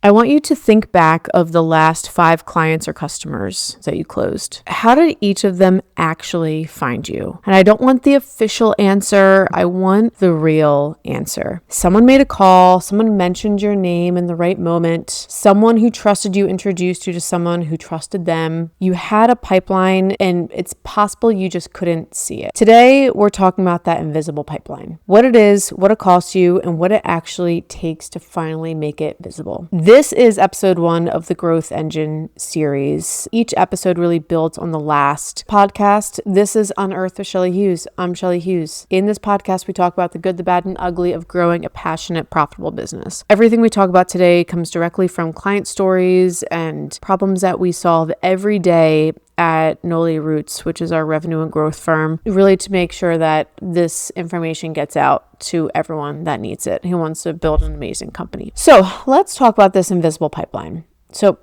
I want you to think back of the last 5 clients or customers that you closed. How did each of them actually find you? And I don't want the official answer. I want the real answer. Someone made a call. Someone mentioned your name in the right moment. Someone who trusted you introduced you to someone who trusted them. You had a pipeline, and it's possible you just couldn't see it. Today, we're talking about that invisible pipeline. What it is, what it costs you, and what it actually takes to finally make it visible. This is episode 1 of the Growth Engine series. Each episode really builds on the last podcast. This is Unearth with Shelly Hughes. I'm Shelly Hughes. In this podcast, we talk about the good, the bad, and ugly of growing a passionate, profitable business. Everything we talk about today comes directly from client stories and problems that we solve every day at Noli Roots, which is our revenue and growth firm, really to make sure that this information gets out to everyone that needs it, who wants to build an amazing company. So let's talk about this invisible pipeline. So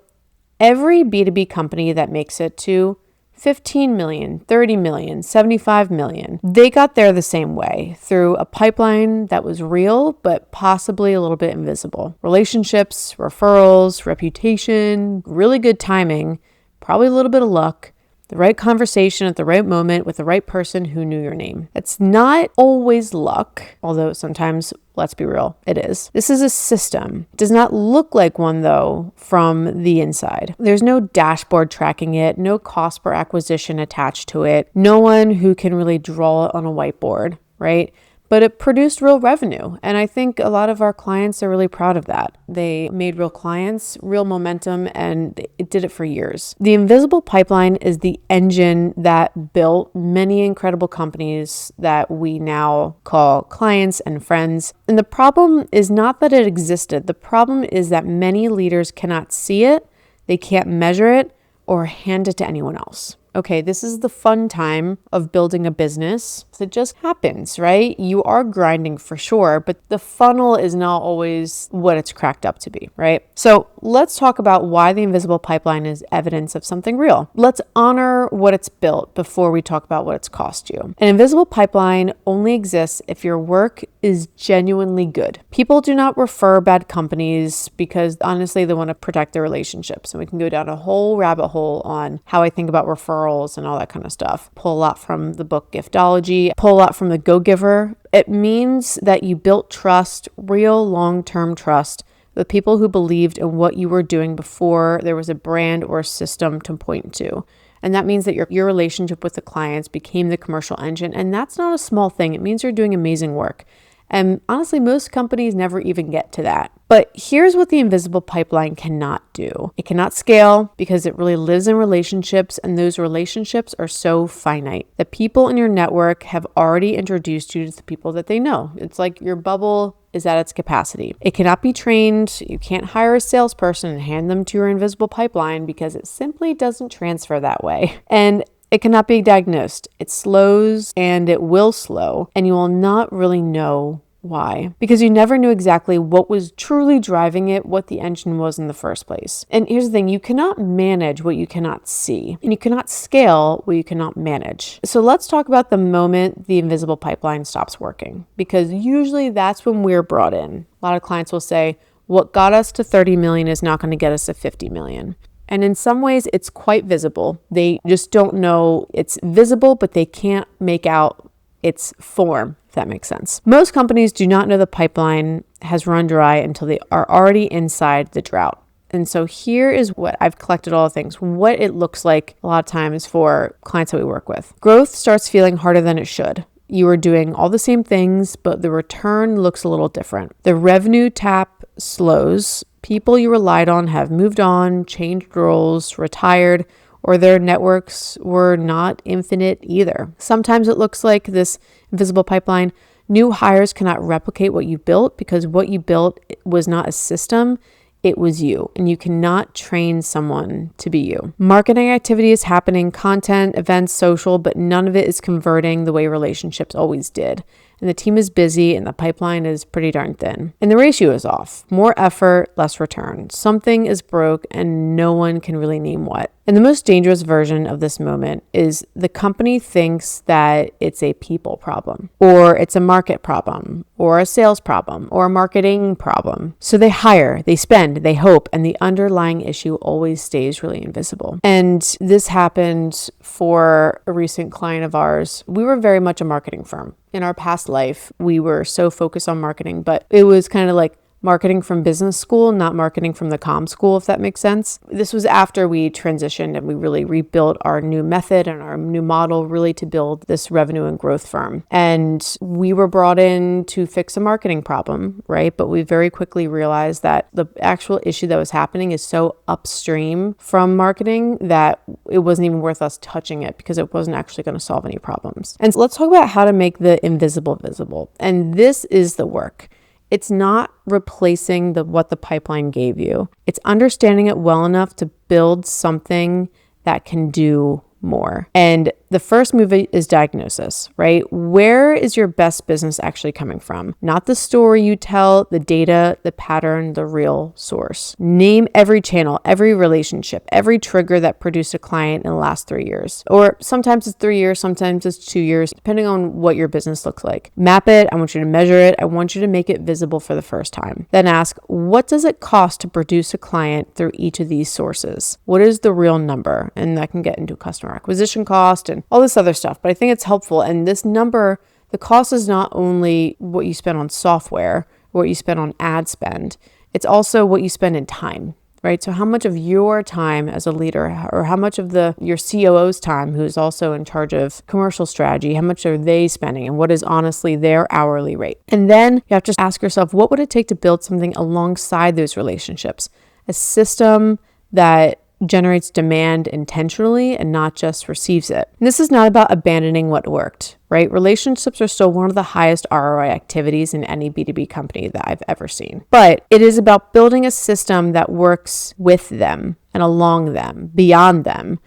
every B2B company that makes it to 15 million, 30 million, 75 million, they got there the same way, through a pipeline that was real, but possibly a little bit invisible. Relationships, referrals, reputation, really good timing, probably a little bit of luck, the right conversation at the right moment with the right person who knew your name. It's not always luck, although sometimes, let's be real, it is. This is a system. It does not look like one, though, from the inside. There's no dashboard tracking it, no cost per acquisition attached to it, no one who can really draw it on a whiteboard, right? But it produced real revenue. And I think a lot of our clients are really proud of that. They made real clients, real momentum, and it did it for years. The invisible pipeline is the engine that built many incredible companies that we now call clients and friends. And the problem is not that it existed. The problem is that many leaders cannot see it, they can't measure it, or hand it to anyone else. Okay, this is the fun time of building a business. It just happens, right? You are grinding for sure, but the funnel is not always what it's cracked up to be, right? So let's talk about why the invisible pipeline is evidence of something real. Let's honor what it's built before we talk about what it's cost you. An invisible pipeline only exists if your work is genuinely good. People do not refer bad companies because honestly, they want to protect their relationships. And we can go down a whole rabbit hole on how I think about referrals and all that kind of stuff. Pull a lot from the book Giftology, pull a lot from the Go Giver. It means that you built trust, real long-term trust, with people who believed in what you were doing before there was a brand or a system to point to. And that means that your relationship with the clients became the commercial engine. And that's not a small thing. It means you're doing amazing work. And honestly, most companies never even get to that. But here's what the invisible pipeline cannot do. It cannot scale because it really lives in relationships, and those relationships are so finite. The people in your network have already introduced you to the people that they know. It's like your bubble is at its capacity. It cannot be trained. You can't hire a salesperson and hand them to your invisible pipeline because it simply doesn't transfer that way. And it cannot be diagnosed. It slows and it will slow, and you will not really know why, because you never knew exactly what was truly driving it, what the engine was in the first place. And here's the thing, you cannot manage what you cannot see, and you cannot scale what you cannot manage. So let's talk about the moment the invisible pipeline stops working, because usually that's when we're brought in. A lot of clients will say, what got us to 30 million is not going to get us to 50 million. And in some ways, it's quite visible. They just don't know it's visible, but they can't make out its form, if that makes sense. Most companies do not know the pipeline has run dry until they are already inside the drought. And so here is what I've collected all the things, what it looks like a lot of times for clients that we work with. Growth starts feeling harder than it should. You are doing all the same things, but the return looks a little different. The revenue tap slows. People you relied on have moved on, changed roles, retired, or their networks were not infinite either. Sometimes it looks like this invisible pipeline. New hires cannot replicate what you built because what you built was not a system. It was you, and you cannot train someone to be you. Marketing activity is happening, content, events, social, but none of it is converting the way relationships always did. and the team is busy and the pipeline is pretty darn thin. And the ratio is off. More effort, less return. Something is broke and no one can really name what. And the most dangerous version of this moment is the company thinks that it's a people problem, or it's a market problem, or a sales problem, or a marketing problem. So they hire, they spend, they hope, and the underlying issue always stays really invisible. And this happened for a recent client of ours. We were very much a marketing firm. In our past life, we were so focused on marketing, but it was kind of like marketing from business school, not marketing from the comm school, if that makes sense. This was after we transitioned and we really rebuilt our new method and our new model really to build this revenue and growth firm. And we were brought in to fix a marketing problem, right? But we very quickly realized that the actual issue that was happening is so upstream from marketing that it wasn't even worth us touching it because it wasn't actually going to solve any problems. And so let's talk about how to make the invisible visible. And this is the work. It's not replacing what the pipeline gave you. It's understanding it well enough to build something that can do more. And the first move is diagnosis, right? Where is your best business actually coming from? Not the story you tell, the data, the pattern, the real source. Name every channel, every relationship, every trigger that produced a client in the last 3 years. Or sometimes it's 3 years, sometimes it's 2 years, depending on what your business looks like. Map it. I want you to measure it. I want you to make it visible for the first time. Then ask, what does it cost to produce a client through each of these sources? What is the real number? And that can get into customer acquisition cost and all this other stuff, but I think it's helpful. And this number, the cost is not only what you spend on software, what you spend on ad spend, it's also what you spend in time, right? So how much of your time as a leader, or how much of your COO's time, who's also in charge of commercial strategy, how much are they spending and what is honestly their hourly rate? And then you have to ask yourself, what would it take to build something alongside those relationships? A system that generates demand intentionally and not just receives it. And this is not about abandoning what worked, right? Relationships are still one of the highest ROI activities in any B2B company that I've ever seen. But it is about building a system that works with them and along them, beyond them,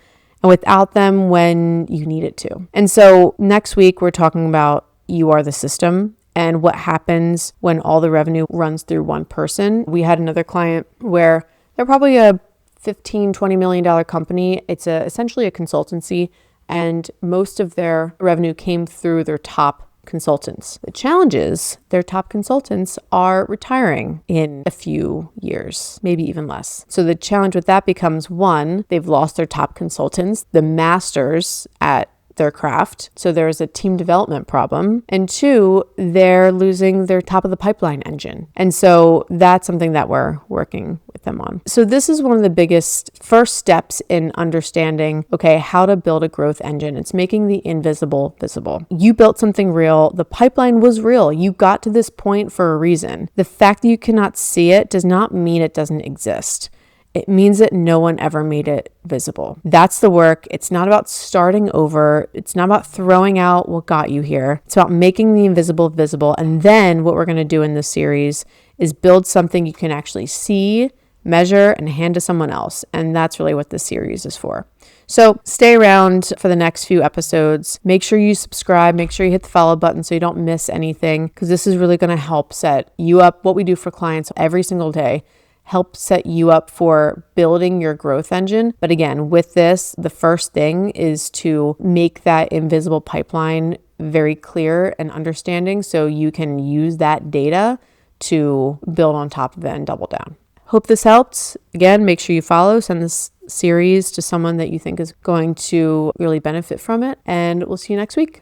and without them when you need it to. And so next week, we're talking about you are the system and what happens when all the revenue runs through one person. We had another client where they're probably a $15-20 million company. It's essentially a consultancy, and most of their revenue came through their top consultants. The challenge is their top consultants are retiring in a few years, maybe even less. So the challenge with that becomes, one, they've lost their top consultants, the masters at their craft. So there's a team development problem. And two, they're losing their top of the pipeline engine. And so that's something that we're working with them on. So this is one of the biggest first steps in understanding, okay, how to build a growth engine. It's making the invisible visible. You built something real. The pipeline was real. You got to this point for a reason. The fact that you cannot see it does not mean it doesn't exist. It means that no one ever made it visible. That's the work. It's not about starting over. It's not about throwing out what got you here. It's about making the invisible visible. And then what we're going to do in this series is build something you can actually see, measure, and hand to someone else. And that's really what this series is for. So stay around for the next few episodes. Make sure you subscribe. Make sure you hit the follow button so you don't miss anything, because this is really going to help set you up. What we do for clients every single day help set you up for building your growth engine. But again, with this, the first thing is to make that invisible pipeline very clear and understanding so you can use that data to build on top of it and double down. Hope this helped. Again, make sure you follow, send this series to someone that you think is going to really benefit from it, and we'll see you next week.